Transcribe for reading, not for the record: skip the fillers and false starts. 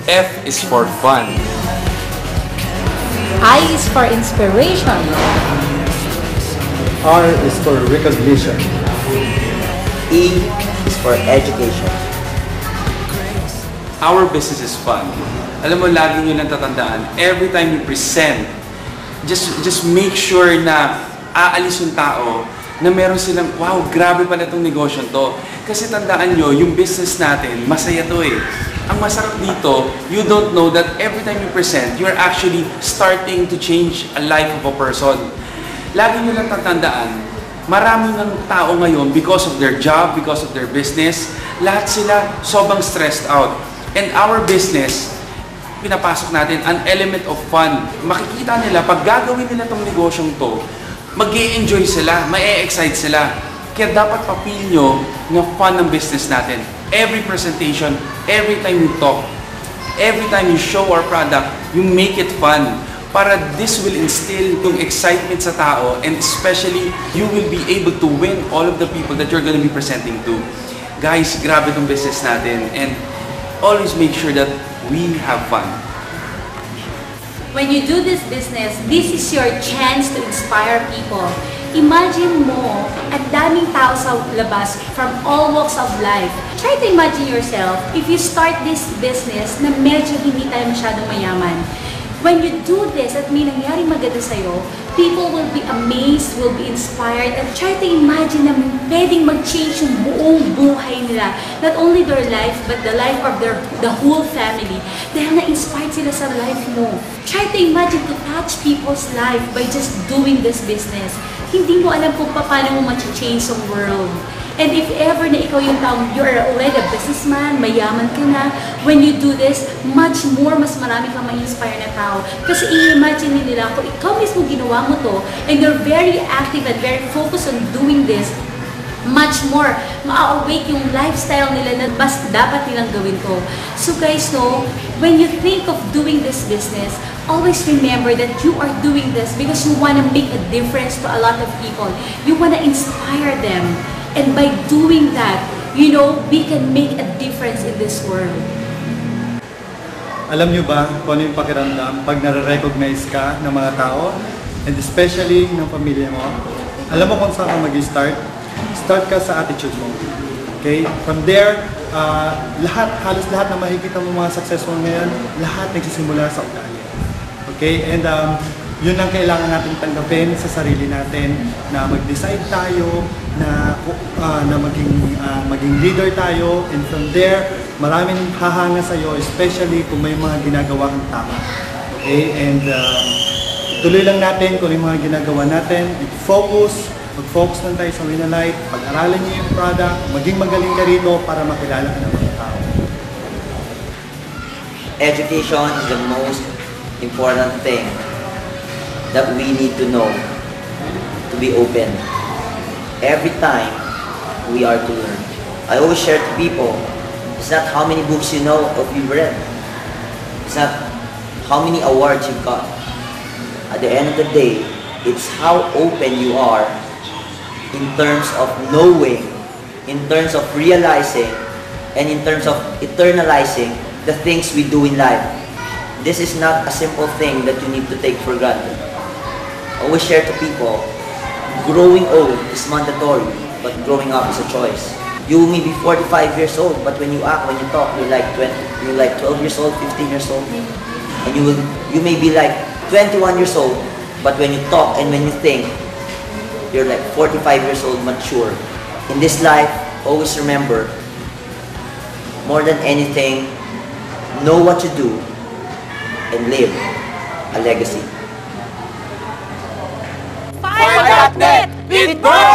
F is for fun. I is for inspiration. R is for recognition. E is for education. Our business is fun. Alam mo, lagi nyo lang tatandaan, every time you present, just make sure na aalis yung tao na meron silang, wow, grabe pala itong negosyo to. Kasi tandaan nyo, yung business natin, masaya to eh. Ang masarap dito, you don't know that every time you present, you're actually starting to change a life of a person. Lagi nyo lang tatandaan, marami ng tao ngayon, because of their job, because of their business, lahat sila sobrang stressed out. And our business, pinapasok natin an element of fun. Makikita nila, pag gagawin nila tong negosyong to, mag-i-enjoy sila, ma-e-excite sila. Kaya dapat papil nyo na fun ng business natin. Every presentation, every time you talk, every time you show our product, you make it fun. Para this will instill yung excitement sa tao, and especially, you will be able to win all of the people that you're gonna be presenting to. Guys, grabe tong business natin, and always make sure that we have fun. When you do this business, this is your chance to inspire people. Imagine mo, ang daming tao sa labas from all walks of life. Try to imagine yourself, if you start this business na medyo hindi tayo masyadong mayaman. When you do this at may nangyari maganda sa'yo, people will be amazed, will be inspired, and try to imagine na pwedeng mag-change yung buong buhay nila. Not only their life, but the life of the whole family. Dahil na-inspired sila sa life mo. Try to imagine to touch people's life by just doing this business. Hindi mo alam kung paano mo ma-change yung world. And if ever na ikaw yung taong, you're already a businessman, mayaman ka na, when you do this, much more, mas marami kang ma-inspire na tao. Kasi i-imagine nila, kung ikaw mismo ginawa mo to, and you're very active and very focused on doing this, much more, ma-awake yung lifestyle nila na mas dapat nilang gawin to. So guys, no, when you think of doing this business, always remember that you are doing this because you want to make a difference to a lot of people. You want to inspire them. And by doing that, you know, we can make a difference in this world. Alam nyo ba kung ano yung pakiramdam pag nare-recognize ka ng mga tao, and especially ng pamilya mo? Alam mo kung saan ka mag-start? Start ka sa attitude mo. Okay? From there, halos lahat na makikita mo mga successful ngayon, lahat nagsisimula sa ugali. Okay? And yun ang kailangan natin tanggapin sa sarili natin, na mag-decide tayo, na maging leader tayo, and from there, maraming hahanga sa'yo, especially kung may mga ginagawa kang tama. Okay? And tuloy lang natin kung yung mga ginagawa natin, mag-focus lang tayo sa Winalight, pag-aralan niyo yung product, maging magaling ka rito para makilala ka ng mga tao. Education is the most important thing that we need to know, to be open. Every time we are to learn. I always share to people, it's not how many books you know or you've read. It's not how many awards you've got. At the end of the day, it's how open you are in terms of knowing, in terms of realizing, and in terms of eternalizing the things we do in life. This is not a simple thing that you need to take for granted. I always share to people, growing old is mandatory, but growing up is a choice. You may be 45 years old, but when you act, when you talk, you're like 12 years old, 15 years old. And you may be like 21 years old, but when you talk and when you think, you're like 45 years old, mature. In this life, always remember, more than anything, know what you do and live a legacy. Fire.net! It burns!